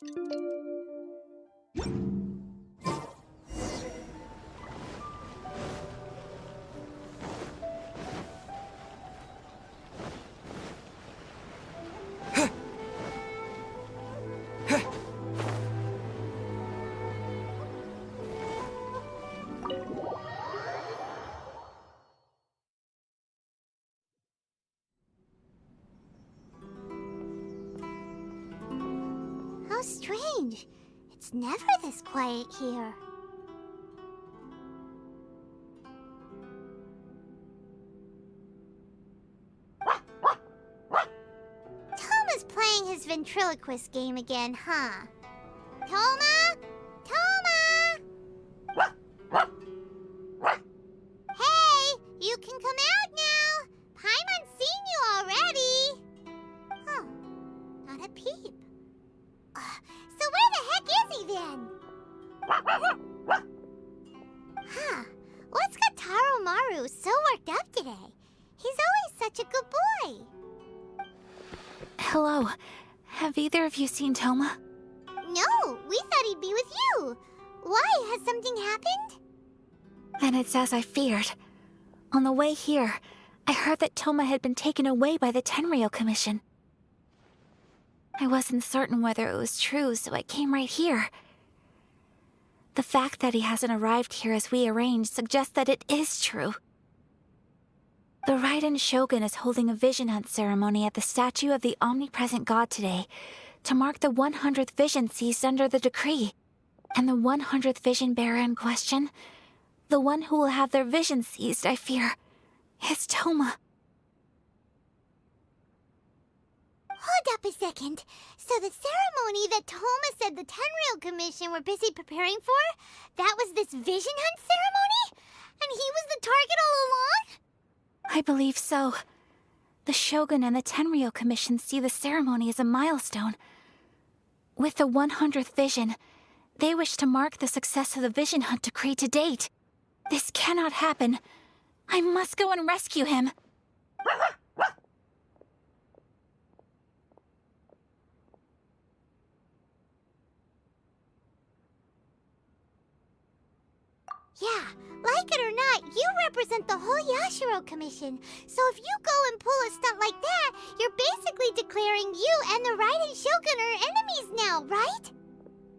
How strange. It's never this quiet here. Toma's playing his ventriloquist game again, huh? Toma? Toma! Hey, you can come out now. Paimon's seen you already. Huh, not a peep. So where the heck is he then? Huh, what's got Taro Maru so worked up today? He's always such a good boy. Hello. Have either of you seen Toma? No, we thought he'd be with you. Why? Has something happened? Then it's as I feared. On the way here, I heard that Toma had been taken away by the Tenryou Commission. I wasn't certain whether it was true, so I came right here. The fact that he hasn't arrived here as we arranged suggests that it is true. The Raiden Shogun is holding a vision hunt ceremony at the statue of the omnipresent god today to mark the 100th vision seized under the decree. And the 100th vision bearer in question, the one who will have their vision seized, I fear, is Toma. Hold up a second. So the ceremony that Toma said the Tenryou Commission were busy preparing for, that was this vision hunt ceremony? And he was the target all along? I believe so. The Shogun and the Tenryou Commission see the ceremony as a milestone. With the 100th vision, they wish to mark the success of the vision hunt decree to date. This cannot happen. I must go and rescue him. Yeah, like it or not, you represent the whole Yashiro Commission. So if you go and pull a stunt like that, you're basically declaring you and the Raiden Shogun are enemies now, right?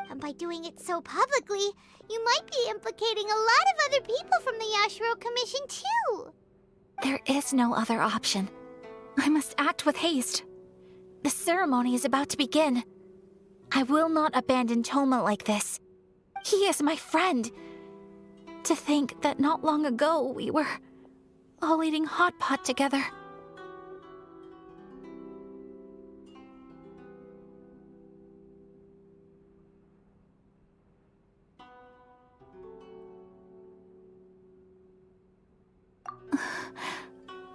And by doing it so publicly, you might be implicating a lot of other people from the Yashiro Commission too. There is no other option. I must act with haste. The ceremony is about to begin. I will not abandon Toma like this. He is my friend. To think that not long ago we were all eating hot pot together.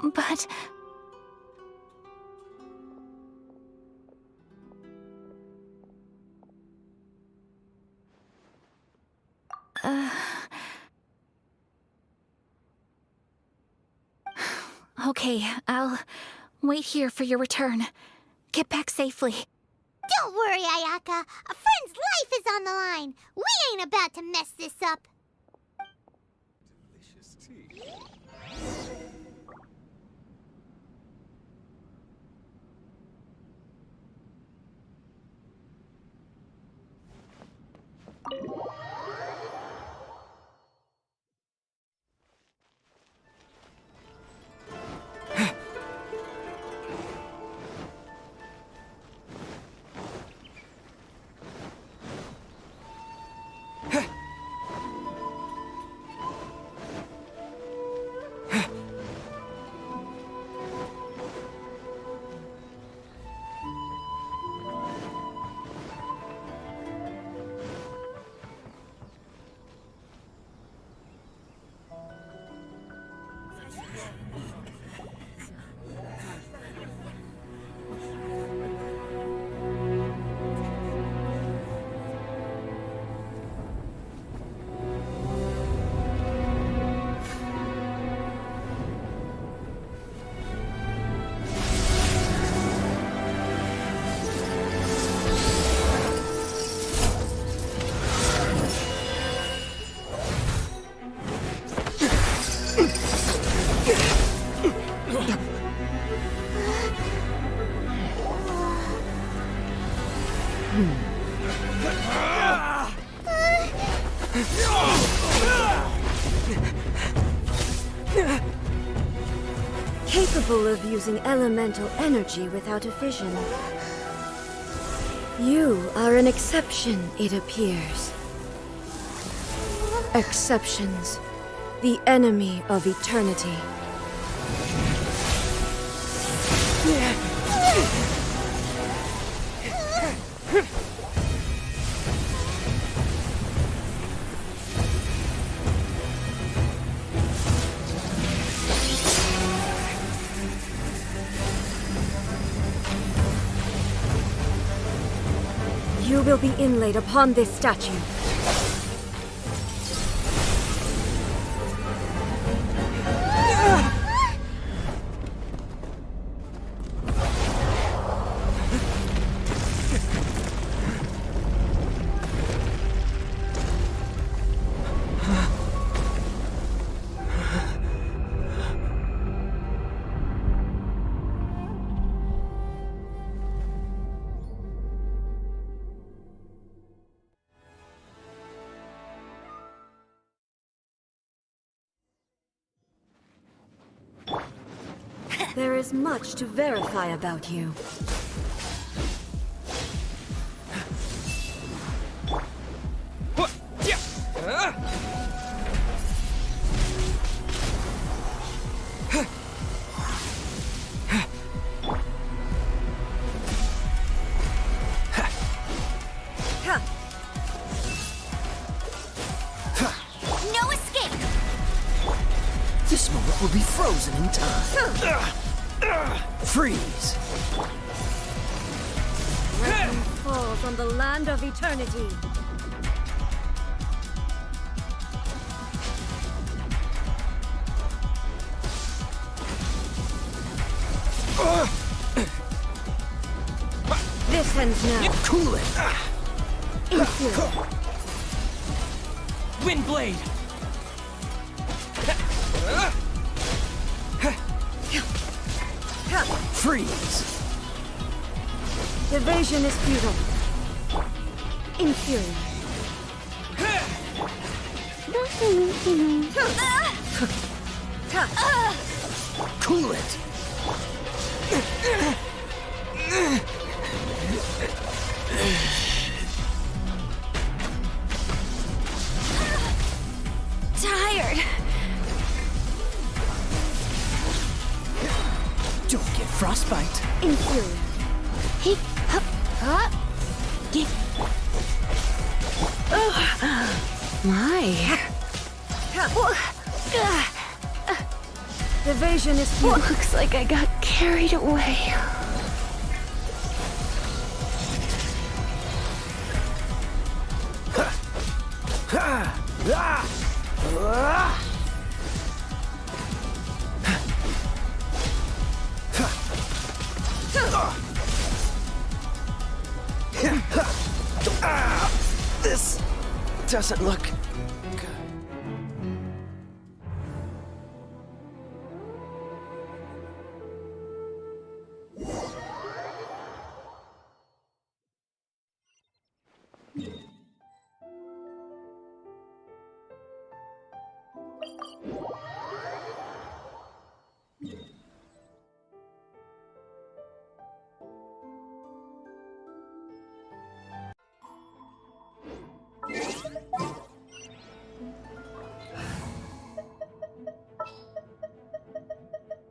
But... Okay, I'll wait here for your return. Get back safely. Don't worry, Ayaka. A friend's life is on the line. We ain't about to mess this up. Delicious tea. Capable of using elemental energy without a fission. You are an exception, it appears. Exceptions. The enemy of eternity. You will be inlaid upon this statue. There is much to verify about you. No escape! This moment will be frozen in time. Freeze! Lightning falls on the land of eternity. This ends now. Cool it! Influence. Windblade! Freeze! Evasion is futile. Inferior. Cool it! Tired. Don't get frostbite. Inferior. Hip, hup, huh? Get. My. Evasion is futile. Looks like I got carried away. This doesn't look good.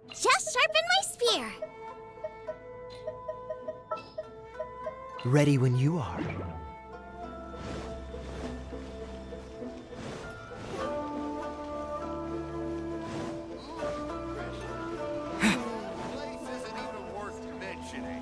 Just sharpen my spear. Ready when you are. Place isn't even worth mentioning.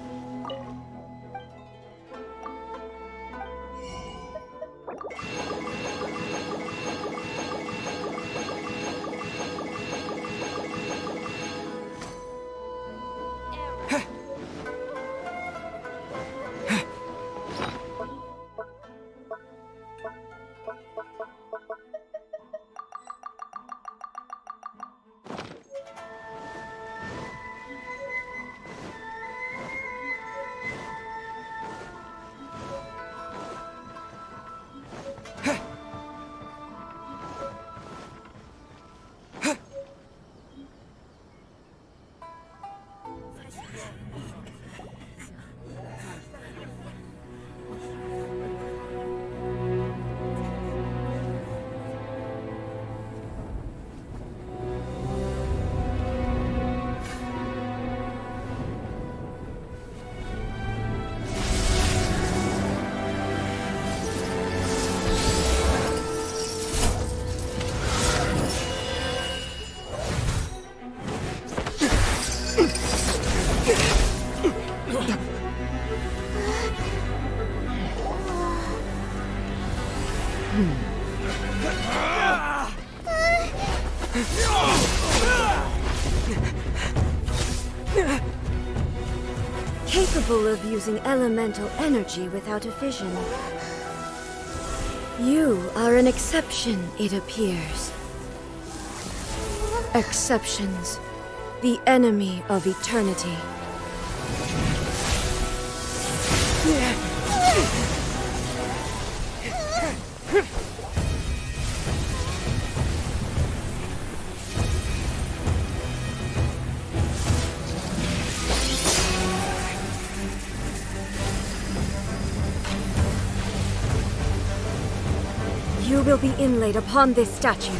Capable of using elemental energy without a fission. You are an exception, it appears. Exceptions. The enemy of eternity. You will be inlaid upon this statue.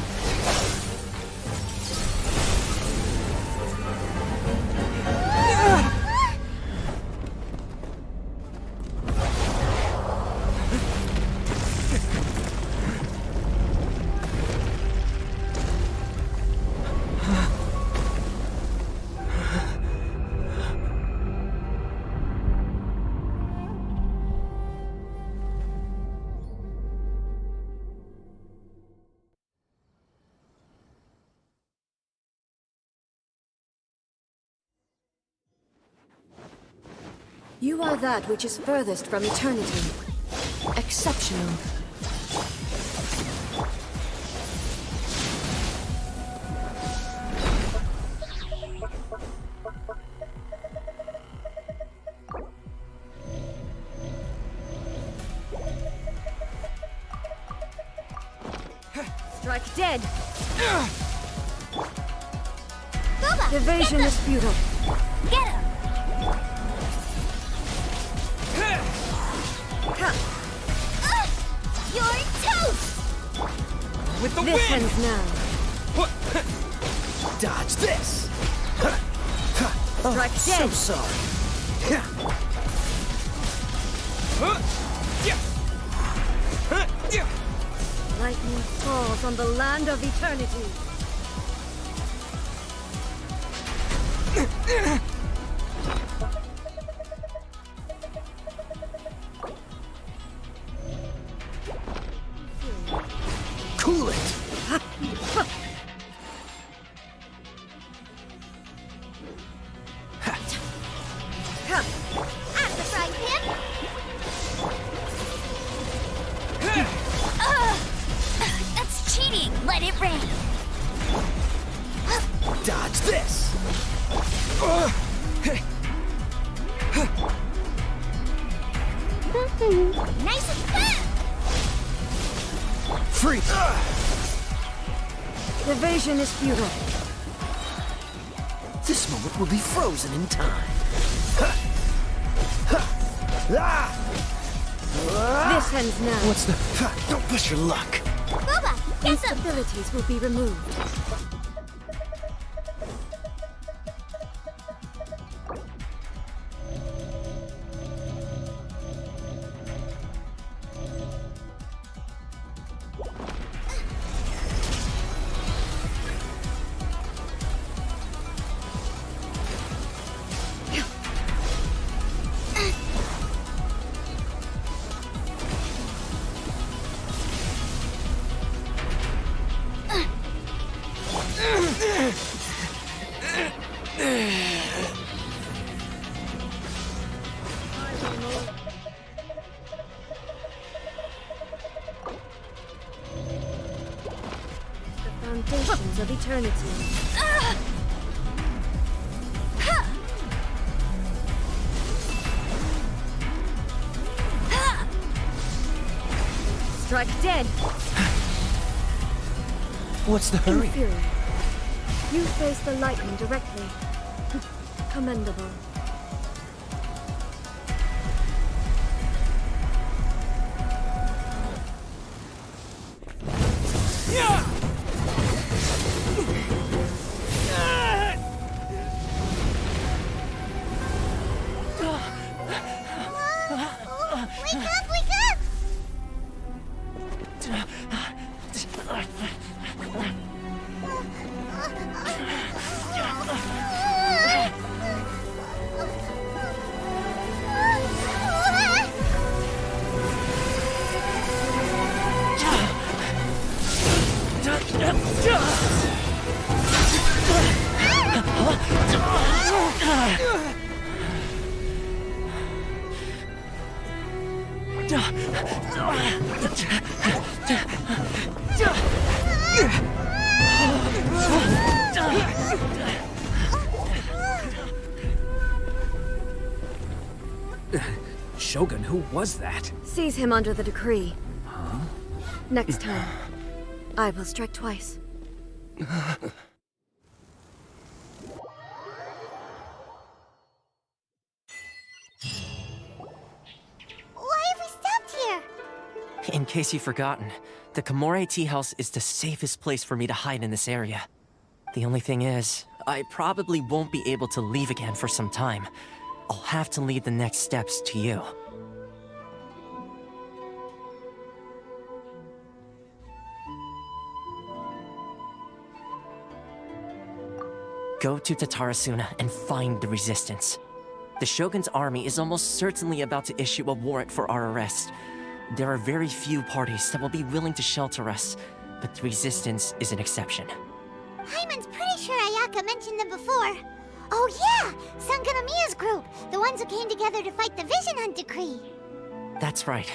You are that which is furthest from eternity. Exceptional. Strike dead. Boba, Evasion is futile. get him! You're toast! With the This wind! ends now. Dodge this! Strike So dead. sorry. Lightning falls on the land of eternity. Cool it! At the frying pan! That's cheating! Let it rain! Dodge this! Nice and quick! Free! Evasion is futile. This moment will be frozen in time. This ends now. What's the... Don't push your luck. Boba, get them! Instabilities will be removed. Foundations of eternity. Strike dead. What's the hurry? Inferior. You face the lightning directly. Commendable. Wake up, wake up! Shogun, who was that? Seize him under the decree. Next time, I will strike twice. Why have we stopped here? In case you've forgotten, the Komore tea house is the safest place for me to hide in this area. The only thing is, I probably won't be able to leave again for some time. I'll have to leave the next steps to you. Go to Tatarasuna and find the resistance. The Shogun's army is almost certainly about to issue a warrant for our arrest. There are very few parties that will be willing to shelter us, but the resistance is an exception. Hyman's pretty sure Ayaka mentioned them before. Oh yeah! Sangonomiya's group! The ones who came together to fight the Vision Hunt Decree! That's right.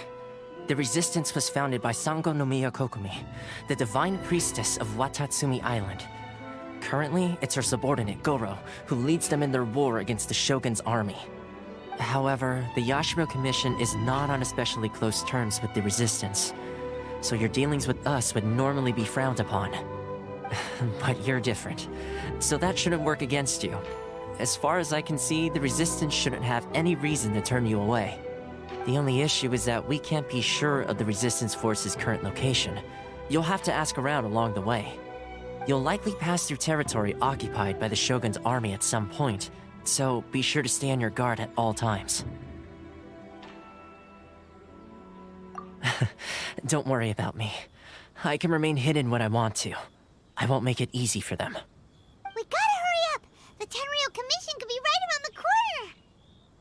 The resistance was founded by Sangonomiya Kokumi, the divine priestess of Watatsumi Island. Currently, it's her subordinate, Goro, who leads them in their war against the Shogun's army. However, the Yashiro Commission is not on especially close terms with the resistance, so your dealings with us would normally be frowned upon. But you're different, so that shouldn't work against you. As far as I can see, the resistance shouldn't have any reason to turn you away. The only issue is that we can't be sure of the resistance force's current location. You'll have to ask around along the way. You'll likely pass through territory occupied by the Shogun's army at some point, so be sure to stay on your guard at all times. Don't worry about me. I can remain hidden when I want to. I won't make it easy for them. We gotta hurry up! The Tenryou Commission could be right around the corner!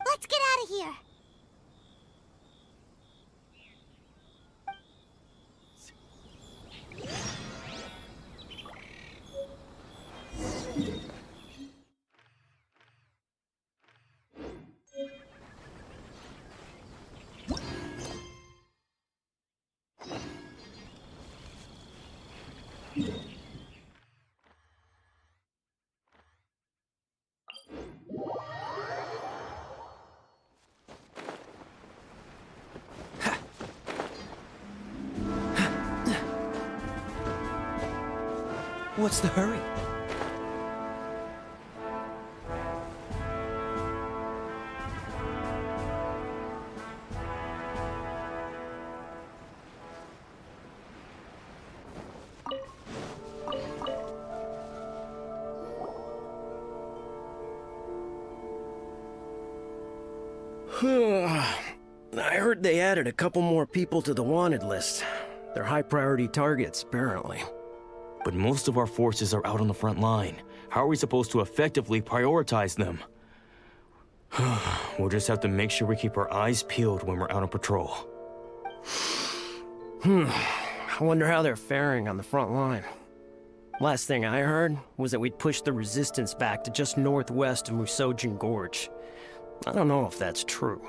Let's get out of here! What's the hurry? I heard they added a couple more people to the wanted list. They're high-priority targets, apparently. But most of our forces are out on the front line. How are we supposed to effectively prioritize them? We'll just have to make sure we keep our eyes peeled when we're out on patrol. I wonder how they're faring on the front line. Last thing I heard was that we'd pushed the resistance back to just northwest of Musojin Gorge. I don't know if that's true.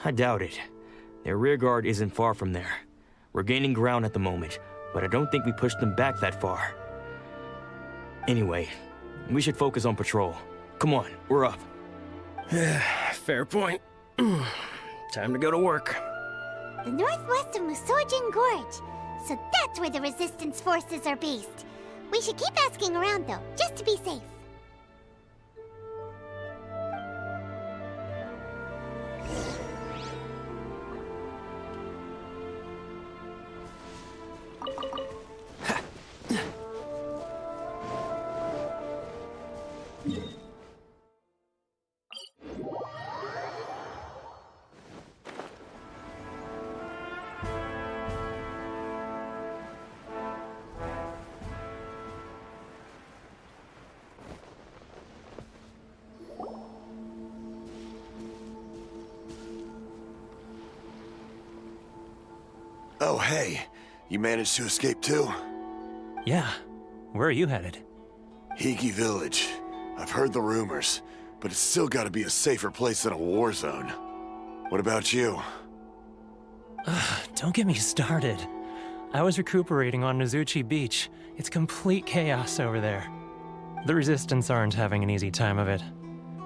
I doubt it. Their rearguard isn't far from there. We're gaining ground at the moment, but I don't think we pushed them back that far. Anyway, we should focus on patrol. Come on, we're up. Fair point. Time to go to work. The northwest of Musojin Gorge. So that's where the resistance forces are based. We should keep asking around though, just to be safe. Oh, hey. You managed to escape too? Yeah. Where are you headed? Higi Village. I've heard the rumors. but it's still gotta be a safer place than a war zone. What about you? Don't get me started. I was recuperating on Nozuchi Beach. It's complete chaos over there. The Resistance aren't having an easy time of it.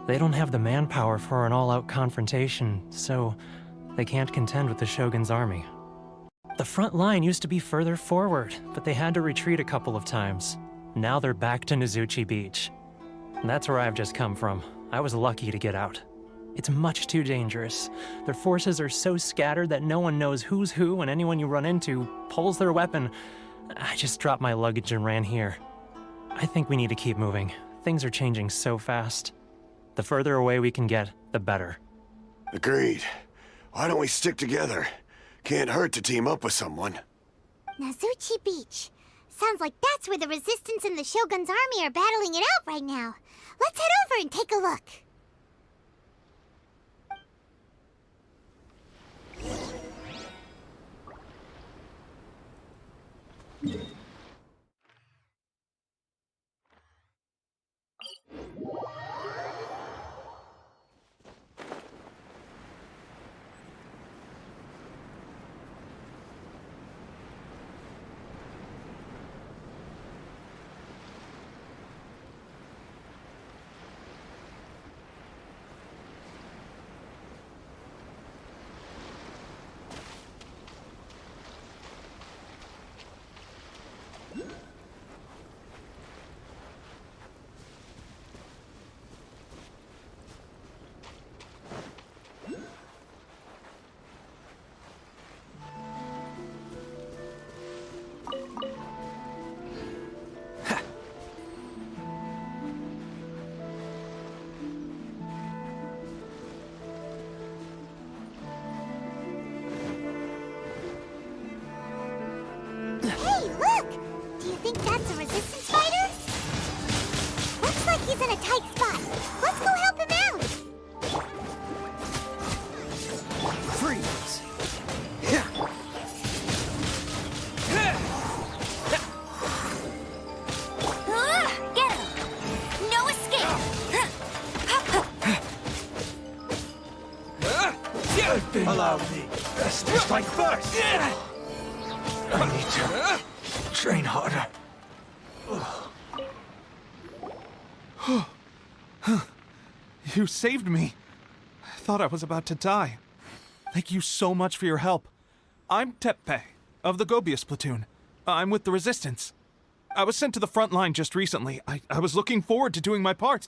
They don't have the manpower for an all-out confrontation, so they can't contend with the Shogun's army. The front line used to be further forward, but they had to retreat a couple of times. Now they're back to Nozuchi Beach. That's where I've just come from. I was lucky to get out. It's much too dangerous. Their forces are so scattered that no one knows who's who, and anyone you run into pulls their weapon. I just dropped my luggage and ran here. I think we need to keep moving. Things are changing so fast. The further away we can get, the better. Agreed. Why don't we stick together? Can't hurt to team up with someone. Nozuchi Beach. Sounds like that's where the Resistance and the Shogun's army are battling it out right now. Let's head over and take a look. Hey, look! Do you think that's a Resistance fighter? Looks like he's in a tight spot. Let's go help him out! Freeze! Get him! No escape! Allow me. Strike first! I need to train harder. You saved me. I thought I was about to die. Thank you so much for your help. I'm Teppei, of the Gobius platoon. I'm with the Resistance. I was sent to the front line just recently. I was looking forward to doing my part.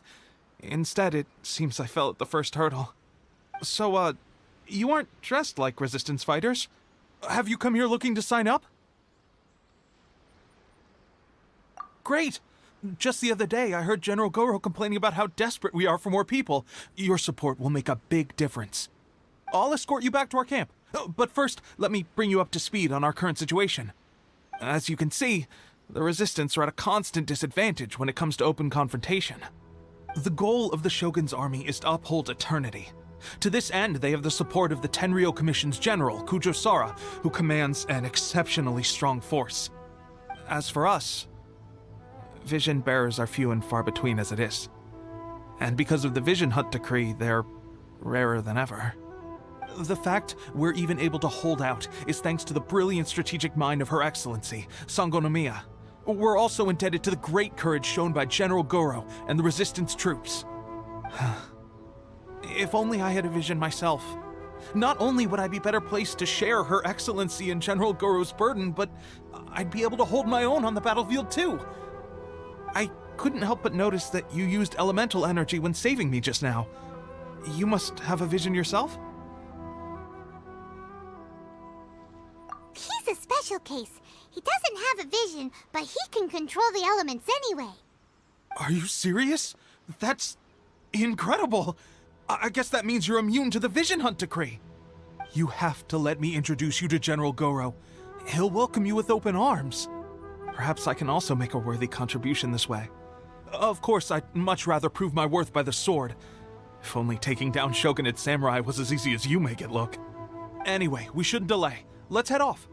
Instead, it seems I fell at the first hurdle. So, you aren't dressed like Resistance fighters. Have you come here looking to sign up? Great! Just the other day, I heard General Goro complaining about how desperate we are for more people. Your support will make a big difference. I'll escort you back to our camp. But first, let me bring you up to speed on our current situation. As you can see, the Resistance are at a constant disadvantage when it comes to open confrontation. The goal of the Shogun's army is to uphold eternity. To this end, they have the support of the Tenryou Commission's general, Kujosara, who commands an exceptionally strong force. As for us, vision bearers are few and far between as it is. And because of the Vision Hut decree, they're rarer than ever. The fact we're even able to hold out is thanks to the brilliant strategic mind of Her Excellency, Sango no Miya. We're also indebted to the great courage shown by General Goro and the Resistance troops. If only I had a vision myself. Not only would I be better placed to share Her Excellency and General Goro's burden, but I'd be able to hold my own on the battlefield too. I couldn't help but notice that you used elemental energy when saving me just now. You must have a vision yourself? He's a special case. He doesn't have a vision, but he can control the elements anyway. Are you serious? That's incredible. I guess that means you're immune to the Vision Hunt decree. You have to let me introduce you to General Goro. He'll welcome you with open arms. Perhaps I can also make a worthy contribution this way. Of course, I'd much rather prove my worth by the sword. If only taking down Shogunate samurai was as easy as you make it look. Anyway, we shouldn't delay. Let's head off.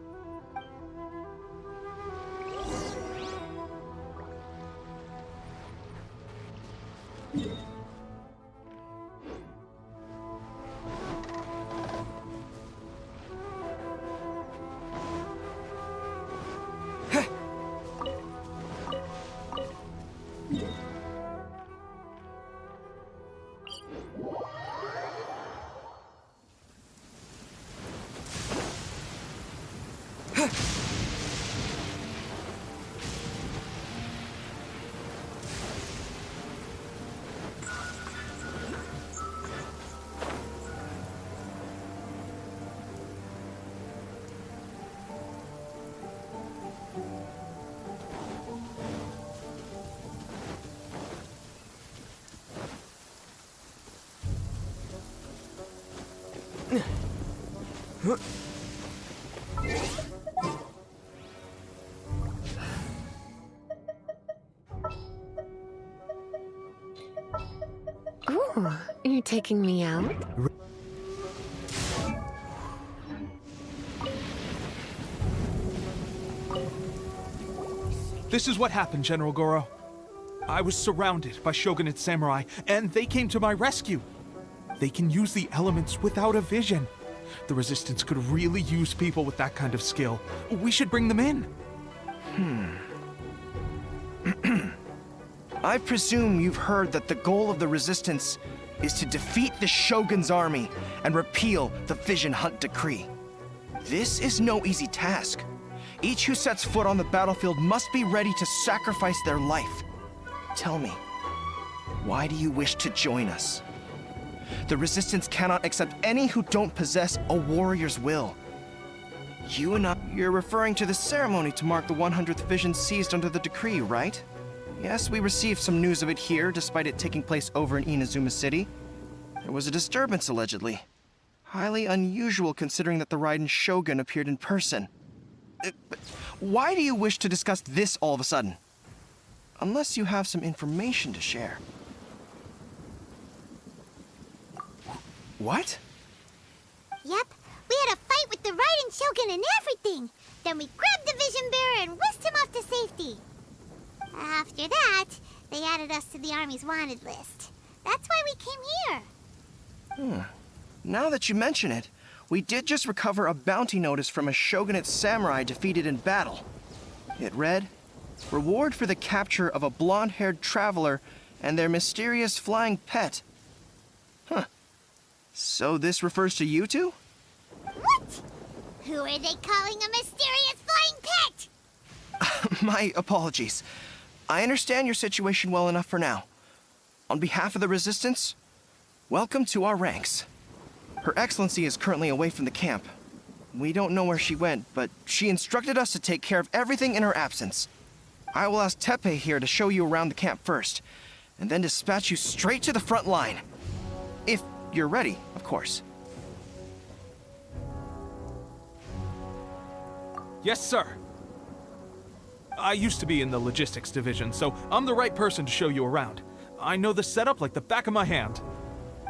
Ooh, you're taking me out? This is what happened, General Goro. I was surrounded by shogunate samurai, and they came to my rescue. They can use the elements without a vision. The Resistance could really use people with that kind of skill. We should bring them in. I presume you've heard that the goal of the Resistance is to defeat the Shogun's army and repeal the Vision Hunt Decree. This is no easy task. Each who sets foot on the battlefield must be ready to sacrifice their life. Tell me, why do you wish to join us? The Resistance cannot accept any who don't possess a warrior's will. You're referring to the ceremony to mark the 100th Vision seized under the decree, right? Yes, we received some news of it here, despite it taking place over in Inazuma City. There was a disturbance, allegedly. Highly unusual considering that the Raiden Shogun appeared in person. But why do you wish to discuss this all of a sudden? Unless you have some information to share. What? Yep, we had a fight with the Raiden Shogun and everything. Then we grabbed the Vision Bearer and whisked him off to safety. After that, they added us to the Army's wanted list. That's why we came here. Now that you mention it, we did just recover a bounty notice from a shogunate samurai defeated in battle. It read, "Reward for the capture of a blonde-haired traveler and their mysterious flying pet." Huh. So this refers to you two? What? Who are they calling a mysterious flying pet? My apologies. I understand your situation well enough for now. On behalf of the Resistance, welcome to our ranks. Her Excellency is currently away from the camp. We don't know where she went, but she instructed us to take care of everything in her absence. I will ask Teppei here to show you around the camp first, and then dispatch you straight to the front line. If you're ready, of course. Yes, sir. I used to be in the logistics division, so I'm the right person to show you around. I know the setup like the back of my hand.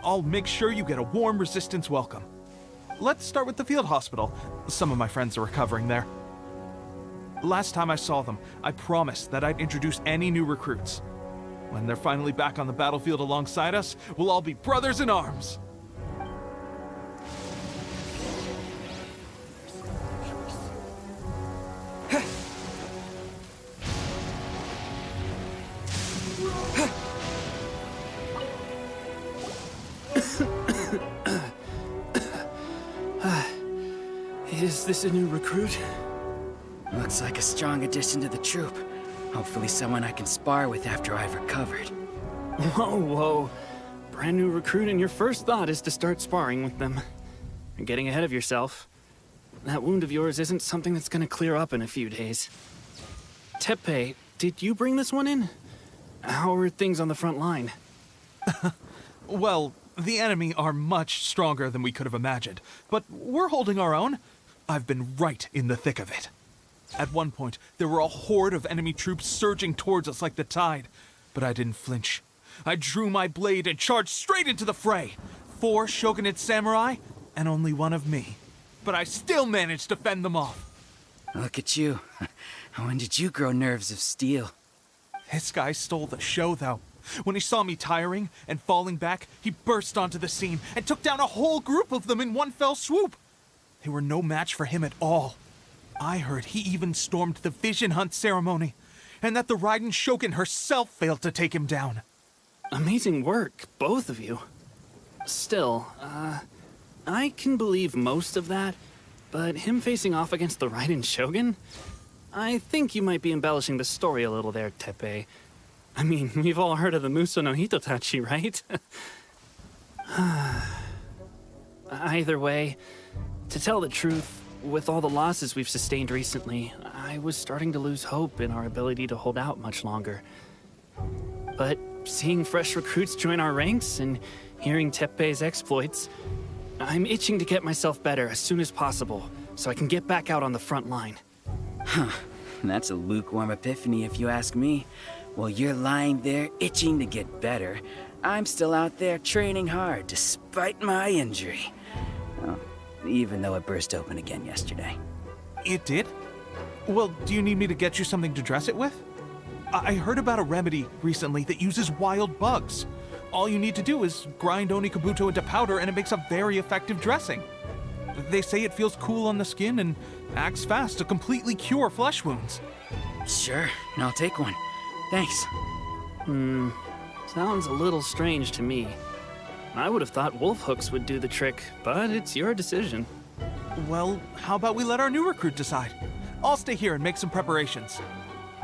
I'll make sure you get a warm Resistance welcome. Let's start with the field hospital. Some of my friends are recovering there. Last time I saw them, I promised that I'd introduce any new recruits. When they're finally back on the battlefield alongside us, we'll all be brothers in arms. Is this a new recruit? Looks like a strong addition to the troop. Hopefully someone I can spar with after I've recovered. Whoa. Brand new recruit and your first thought is to start sparring with them. You're getting ahead of yourself. That wound of yours isn't something that's gonna clear up in a few days. Teppei, did you bring this one in? How are things on the front line? Well, the enemy are much stronger than we could have imagined, but we're holding our own. I've been right in the thick of it. At one point, there were a horde of enemy troops surging towards us like the tide, but I didn't flinch. I drew my blade and charged straight into the fray. 4 shogunate samurai, and only one of me. But I still managed to fend them off. Look at you. When did you grow nerves of steel? This guy stole the show, though. When he saw me tiring and falling back, he burst onto the scene and took down a whole group of them in one fell swoop. They were no match for him at all. I heard he even stormed the Vision Hunt ceremony, and that the Raiden Shogun herself failed to take him down. Amazing work, both of you. Still, I can believe most of that, but him facing off against the Raiden Shogun? I think you might be embellishing the story a little there, Teppei. I mean, we've all heard of the Muso no Hitotachi, right? Either way, to tell the truth, with all the losses we've sustained recently, I was starting to lose hope in our ability to hold out much longer. But seeing fresh recruits join our ranks and hearing Teppei's exploits, I'm itching to get myself better as soon as possible, so I can get back out on the front line. Huh. That's a lukewarm epiphany if you ask me. While you're lying there itching to get better, I'm still out there training hard despite my injury. Well, even though it burst open again yesterday. It did? Well, do you need me to get you something to dress it with? I heard about a remedy recently that uses wild bugs. All you need to do is grind Onikabuto into powder and it makes a very effective dressing. They say it feels cool on the skin and acts fast to completely cure flesh wounds. Sure, I'll take one. Thanks. Sounds a little strange to me. I would have thought wolf hooks would do the trick, but it's your decision. Well, how about we let our new recruit decide? I'll stay here and make some preparations.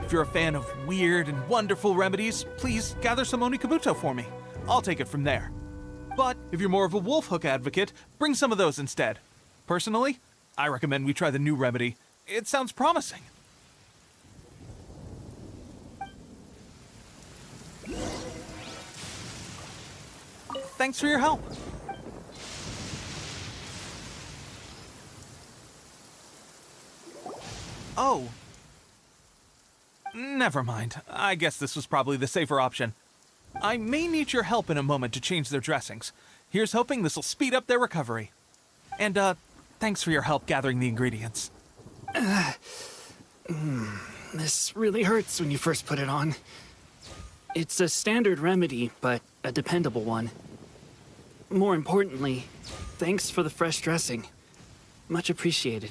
If you're a fan of weird and wonderful remedies, please gather some Onikabuto for me. I'll take it from there. But if you're more of a wolf hook advocate, bring some of those instead. Personally, I recommend we try the new remedy. It sounds promising. Thanks for your help. Oh. Never mind. I guess this was probably the safer option. I may need your help in a moment to change their dressings. Here's hoping this will speed up their recovery. And, thanks for your help gathering the ingredients. This really hurts when you first put it on. It's a standard remedy, but a dependable one. More importantly, thanks for the fresh dressing. Much appreciated.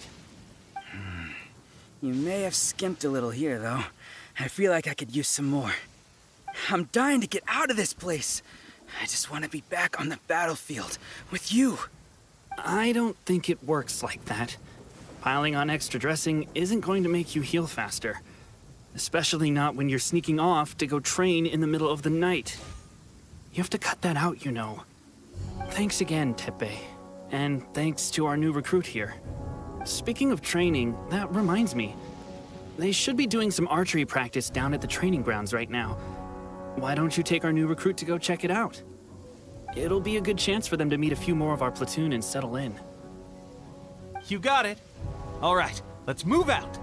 You may have skimped a little here, though. I feel like I could use some more. I'm dying to get out of this place. I just want to be back on the battlefield with you. I don't think it works like that. Piling on extra dressing isn't going to make you heal faster. Especially not when you're sneaking off to go train in the middle of the night. You have to cut that out, you know. Thanks again, Tepe. And thanks to our new recruit here. Speaking of training, that reminds me. They should be doing some archery practice down at the training grounds right now. Why don't you take our new recruit to go check it out? It'll be a good chance for them to meet a few more of our platoon and settle in. You got it. All right, let's move out.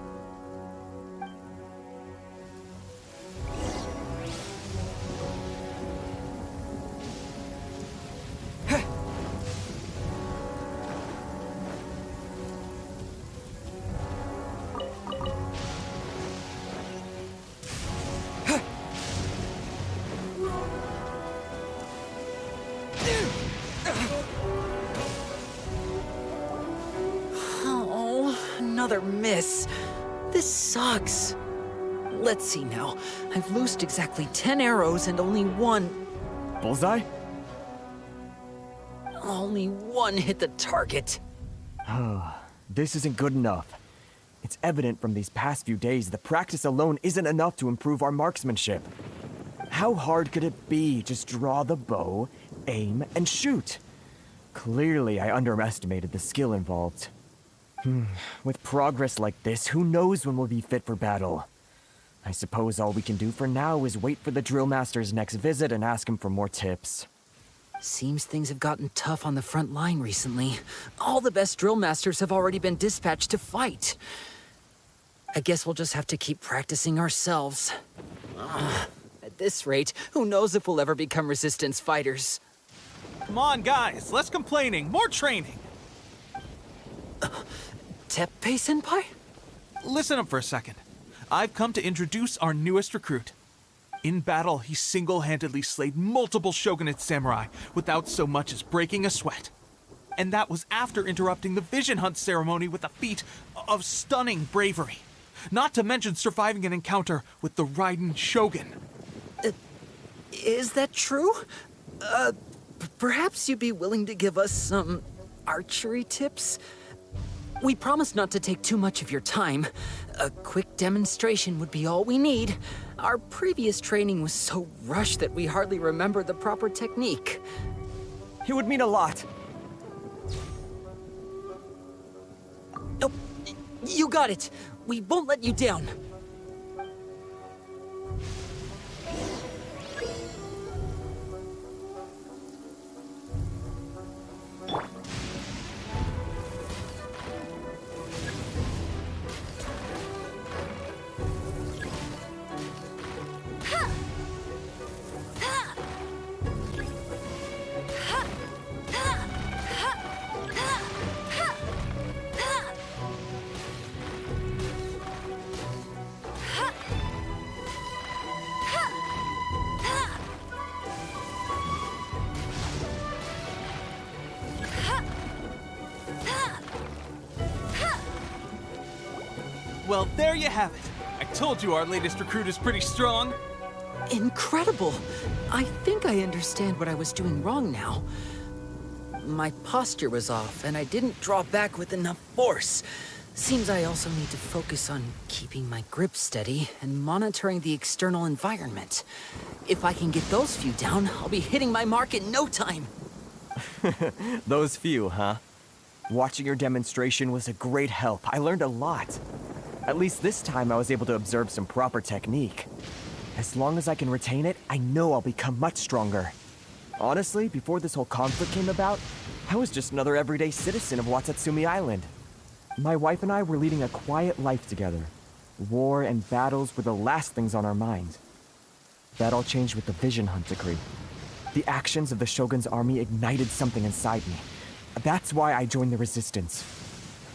Another miss. This sucks. Let's see now. I've loosed exactly 10 arrows and only one... Bullseye? Only one hit the target. This isn't good enough. It's evident from these past few days the practice alone isn't enough to improve our marksmanship. How hard could it be? Just draw the bow, aim, and shoot. Clearly, I underestimated the skill involved. With progress like this, who knows when we'll be fit for battle? I suppose all we can do for now is wait for the drill master's next visit and ask him for more tips. Seems things have gotten tough on the front line recently. All the best drill masters have already been dispatched to fight. I guess we'll just have to keep practicing ourselves. At this rate, who knows if we'll ever become resistance fighters. Come on, guys, less complaining, more training. Teppei-senpai? Listen up for a second. I've come to introduce our newest recruit. In battle, he single-handedly slayed multiple shogunate samurai without so much as breaking a sweat. And that was after interrupting the vision hunt ceremony with a feat of stunning bravery. Not to mention surviving an encounter with the Raiden Shogun. Is that true? Perhaps you'd be willing to give us some archery tips? We promise not to take too much of your time. A quick demonstration would be all we need. Our previous training was so rushed that we hardly remember the proper technique. It would mean a lot. Oh, you got it. We won't let you down. Well, there you have it. I told you our latest recruit is pretty strong. Incredible! I think I understand what I was doing wrong now. My posture was off, and I didn't draw back with enough force. Seems I also need to focus on keeping my grip steady and monitoring the external environment. If I can get those few down, I'll be hitting my mark in no time. Those few, huh? Watching your demonstration was a great help. I learned a lot. At least this time I was able to observe some proper technique. As long as I can retain it, I know I'll become much stronger. Honestly, before this whole conflict came about, I was just another everyday citizen of Watatsumi Island. My wife and I were leading a quiet life together. War and battles were the last things on our mind. That all changed with the Vision Hunt decree. The actions of the Shogun's army ignited something inside me. That's why I joined the Resistance.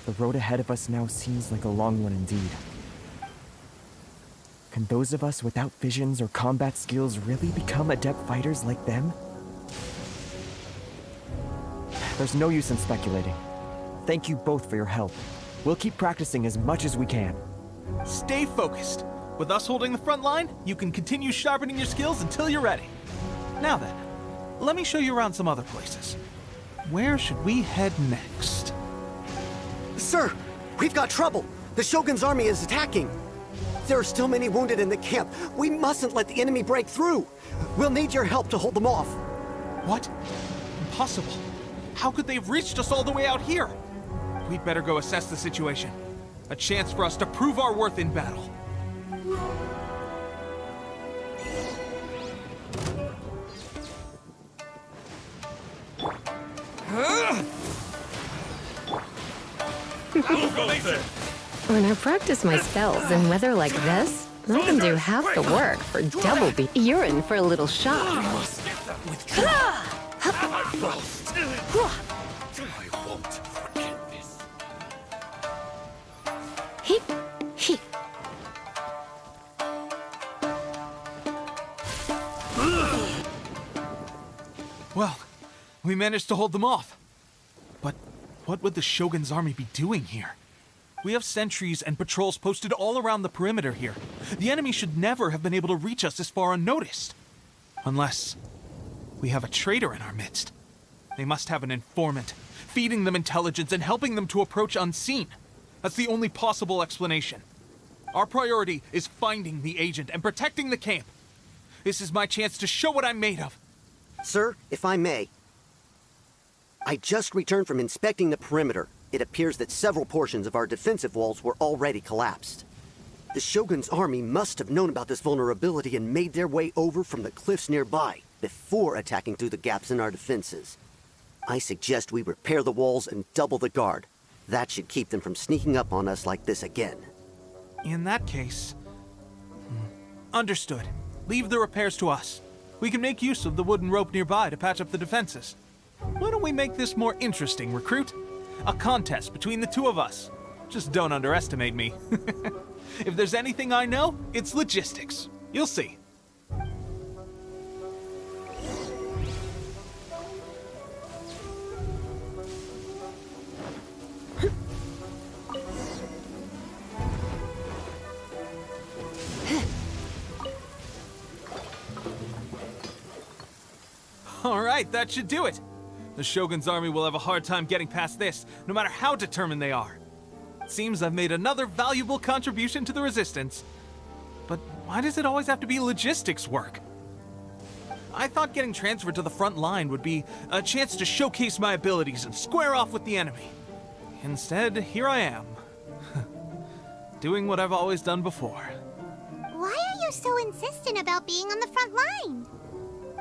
The road ahead of us now seems like a long one indeed. Can those of us without visions or combat skills really become adept fighters like them? There's no use in speculating. Thank you both for your help. We'll keep practicing as much as we can. Stay focused. With us holding the front line, you can continue sharpening your skills until you're ready. Now then, let me show you around some other places. Where should we head next? Sir, we've got trouble. The Shogun's army is attacking. There are still many wounded in the camp. We mustn't let the enemy break through. We'll need your help to hold them off. What? Impossible. How could they have reached us all the way out here? We'd better go assess the situation. A chance for us to prove our worth in battle. When I practice my spells in weather like this, I can do half the work for double the. You're in for a little shock. I won't forget this. Well, we managed to hold them off. But what would the Shogun's army be doing here? We have sentries and patrols posted all around the perimeter here. The enemy should never have been able to reach us this far unnoticed. Unless we have a traitor in our midst. They must have an informant, feeding them intelligence and helping them to approach unseen. That's the only possible explanation. Our priority is finding the agent and protecting the camp. This is my chance to show what I'm made of. Sir, if I may. I just returned from inspecting the perimeter. It appears that several portions of our defensive walls were already collapsed. The Shogun's army must have known about this vulnerability and made their way over from the cliffs nearby before attacking through the gaps in our defenses. I suggest we repair the walls and double the guard. That should keep them from sneaking up on us like this again. In that case... Understood. Leave the repairs to us. We can make use of the wooden rope nearby to patch up the defenses. Why don't we make this more interesting, recruit? A contest between the two of us. Just don't underestimate me. If there's anything I know, it's logistics. You'll see. All right, that should do it. The Shogun's army will have a hard time getting past this, no matter how determined they are. It seems I've made another valuable contribution to the Resistance. But why does it always have to be logistics work? I thought getting transferred to the front line would be a chance to showcase my abilities and square off with the enemy. Instead, here I am. Doing what I've always done before. Why are you so insistent about being on the front line?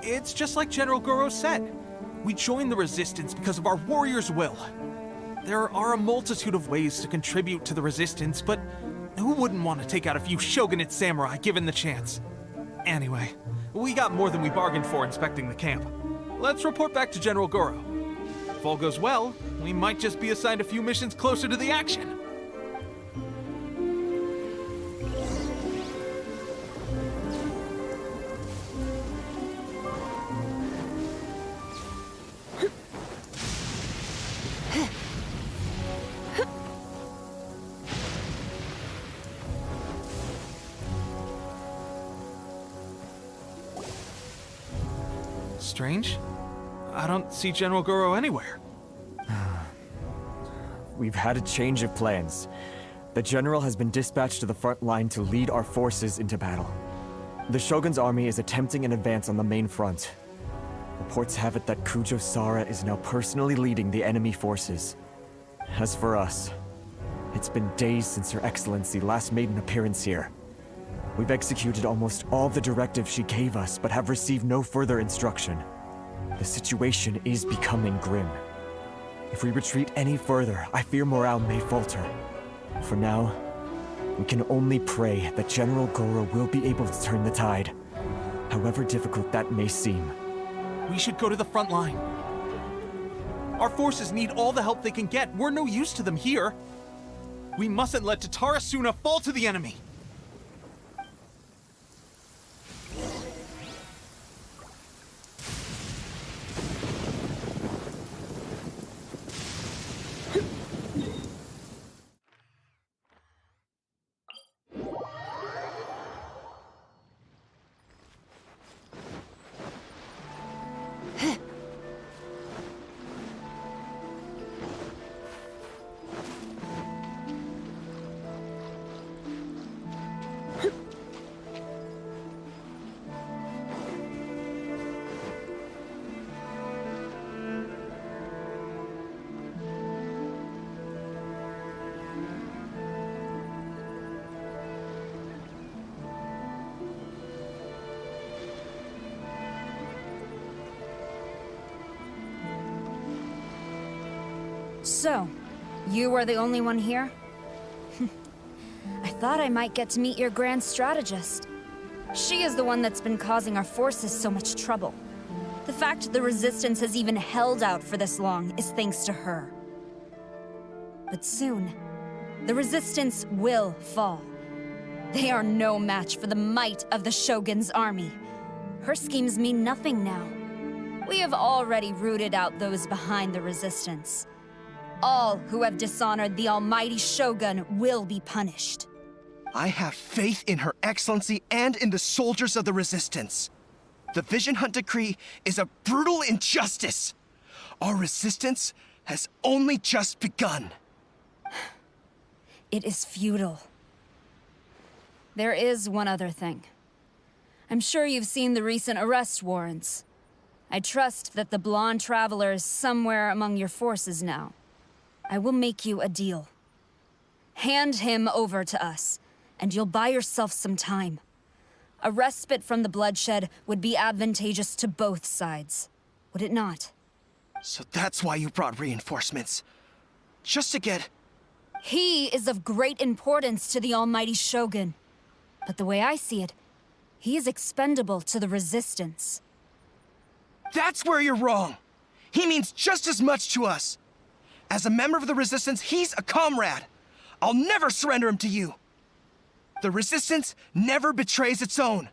It's just like General Goro said. We joined the Resistance because of our warrior's will. There are a multitude of ways to contribute to the Resistance, but who wouldn't want to take out a few shogunate samurai given the chance? Anyway, we got more than we bargained for inspecting the camp. Let's report back to General Goro. If all goes well, we might just be assigned a few missions closer to the action. Strange. I don't see General Goro anywhere. We've had a change of plans. The general has been dispatched to the front line to lead our forces into battle. The Shogun's army is attempting an advance on the main front. Reports have it that Kujo Sara is now personally leading the enemy forces. As for us, it's been days since Her Excellency last made an appearance here. We've executed almost all the directives she gave us, but have received no further instruction. The situation is becoming grim. If we retreat any further, I fear morale may falter. For now, we can only pray that General Goro will be able to turn the tide, however difficult that may seem. We should go to the front line. Our forces need all the help they can get. We're no use to them here. We mustn't let Tatara Suna fall to the enemy. So, you are the only one here? I thought I might get to meet your grand strategist. She is the one that's been causing our forces so much trouble. The fact the Resistance has even held out for this long is thanks to her. But soon, the Resistance will fall. They are no match for the might of the Shogun's army. Her schemes mean nothing now. We have already rooted out those behind the Resistance. All who have dishonored the almighty Shogun will be punished. I have faith in Her Excellency and in the soldiers of the Resistance. The Vision Hunt Decree is a brutal injustice. Our resistance has only just begun. It is futile. There is one other thing. I'm sure you've seen the recent arrest warrants. I trust that the blonde traveler is somewhere among your forces now. I will make you a deal. Hand him over to us, and you'll buy yourself some time. A respite from the bloodshed would be advantageous to both sides, would it not? So that's why you brought reinforcements. Just to get... He is of great importance to the almighty Shogun. But the way I see it, he is expendable to the Resistance. That's where you're wrong. He means just as much to us. As a member of the Resistance, he's a comrade. I'll never surrender him to you. The Resistance never betrays its own.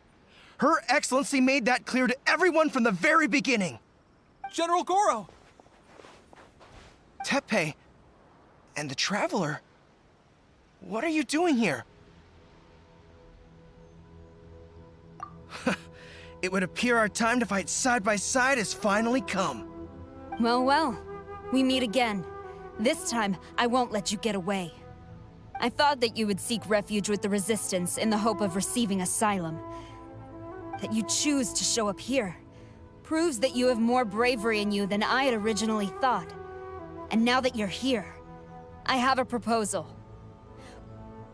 Her Excellency made that clear to everyone from the very beginning. General Goro! Teppei and the Traveler, what are you doing here? It would appear our time to fight side by side has finally come. Well, well, we meet again. This time, I won't let you get away. I thought that you would seek refuge with the Resistance in the hope of receiving asylum. That you choose to show up here proves that you have more bravery in you than I had originally thought. And now that you're here, I have a proposal.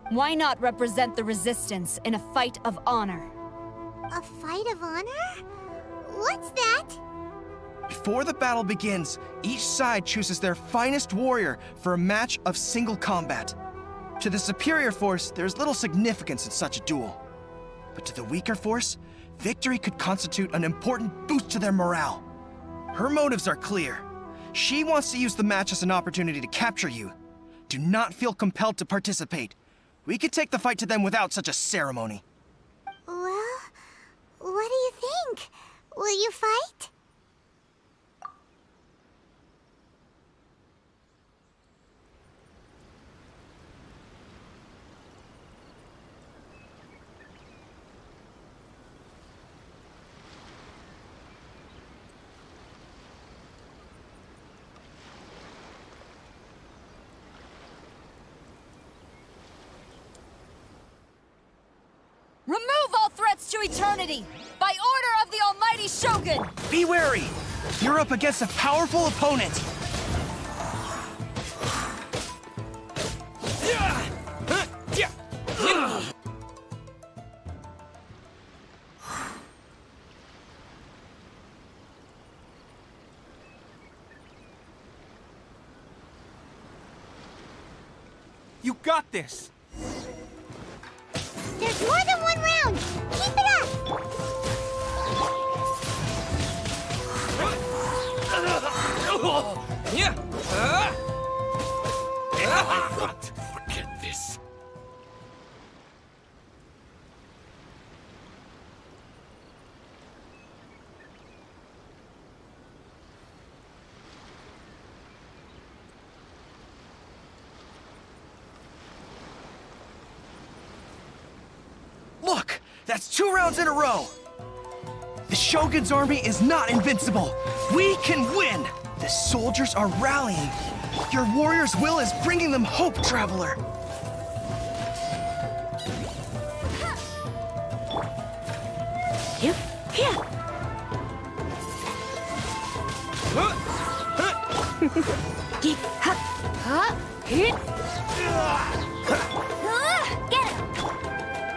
Why not represent the Resistance in a fight of honor? A fight of honor? What's that? Before the battle begins, each side chooses their finest warrior for a match of single combat. To the superior force, there's little significance in such a duel. But to the weaker force, victory could constitute an important boost to their morale. Her motives are clear. She wants to use the match as an opportunity to capture you. Do not feel compelled to participate. We could take the fight to them without such a ceremony. Well, what do you think? Will you fight? to eternity, by order of the almighty Shogun! Be wary! You're up against a powerful opponent! You got this! There's more than one round! Keep it up! I want to forget this. Look! That's 2 rounds in a row! The Shogun's army is not invincible! We can win! The soldiers are rallying! Your warrior's will is bringing them hope, Traveler! Here. Get it!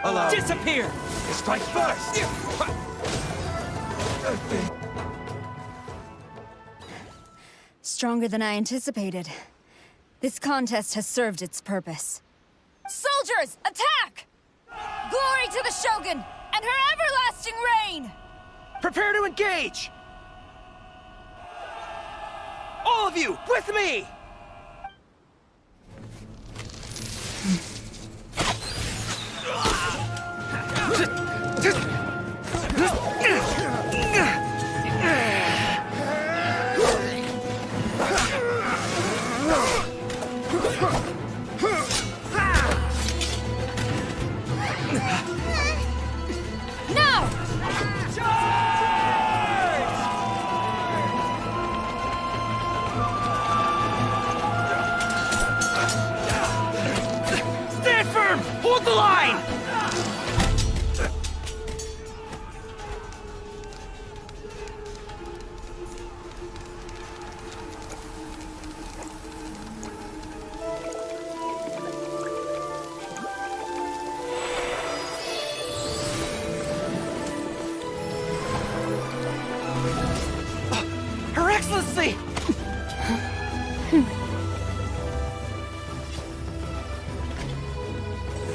Hello. Disappear! Strike first! Stronger than I anticipated. This contest has served its purpose. Soldiers, attack! Glory to the Shogun and her everlasting reign! Prepare to engage! All of you, with me! No! Stand firm! Hold the line! Her Excellency!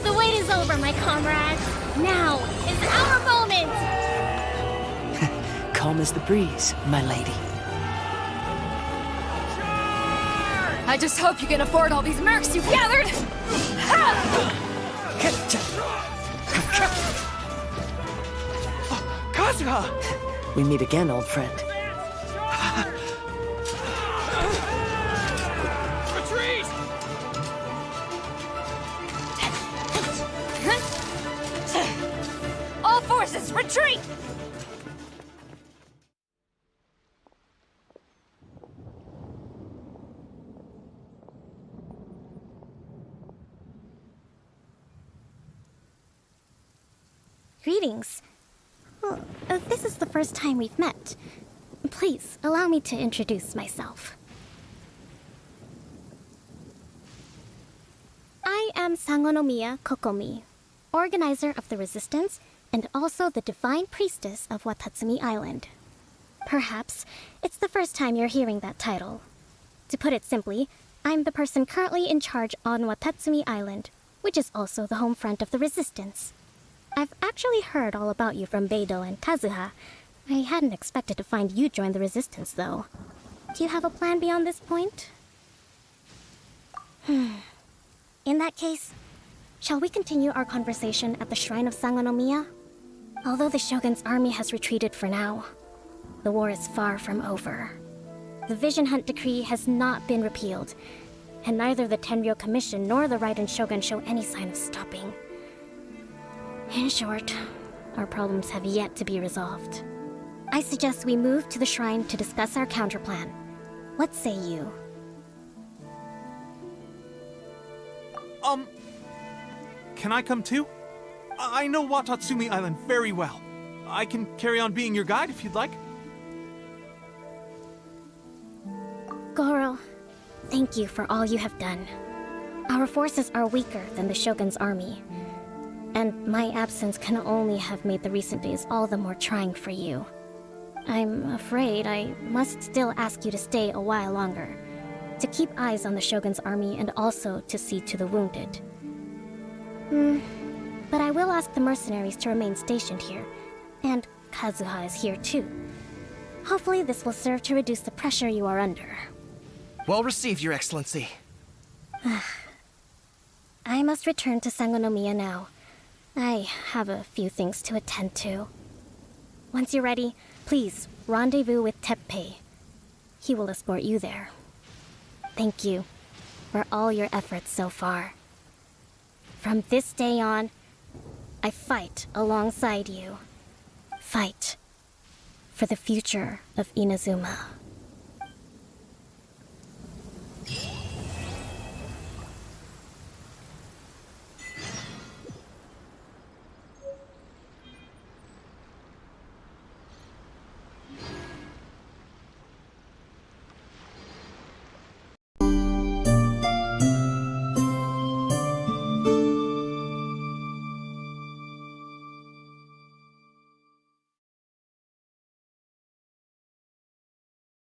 The wait is over, my comrades. Now is our moment! Calm as the breeze, my lady. I just hope you can afford all these mercs you've gathered! Kazuha! We meet again, old friend. Retreat! All forces, retreat! Greetings. Well, this is the first time we've met. Please, allow me to introduce myself. I am Sangonomiya Kokomi, organizer of the Resistance and also the Divine Priestess of Watatsumi Island. Perhaps it's the first time you're hearing that title. To put it simply, I'm the person currently in charge on Watatsumi Island, which is also the home front of the Resistance. I've actually heard all about you from Beidou and Kazuha. I hadn't expected to find you join the Resistance, though. Do you have a plan beyond this point? In that case, shall we continue our conversation at the Shrine of Sangonomiya? Although the Shogun's army has retreated for now, the war is far from over. The Vision Hunt Decree has not been repealed, and neither the Tenryou Commission nor the Raiden Shogun show any sign of stopping. In short, our problems have yet to be resolved. I suggest we move to the shrine to discuss our counterplan. What say you? Can I come too? I know Watatsumi Island very well. I can carry on being your guide if you'd like. Goro, thank you for all you have done. Our forces are weaker than the Shogun's army, and my absence can only have made the recent days all the more trying for you. I'm afraid I must still ask you to stay a while longer, to keep eyes on the Shogun's army and also to see to the wounded. But I will ask the mercenaries to remain stationed here, and Kazuha is here too. Hopefully this will serve to reduce the pressure you are under. Well received, Your Excellency. I must return to Sangonomiya now. I have a few things to attend to. Once you're ready, please rendezvous with Teppei. He will escort you there. Thank you for all your efforts so far. From this day on, I fight alongside you. Fight for the future of Inazuma.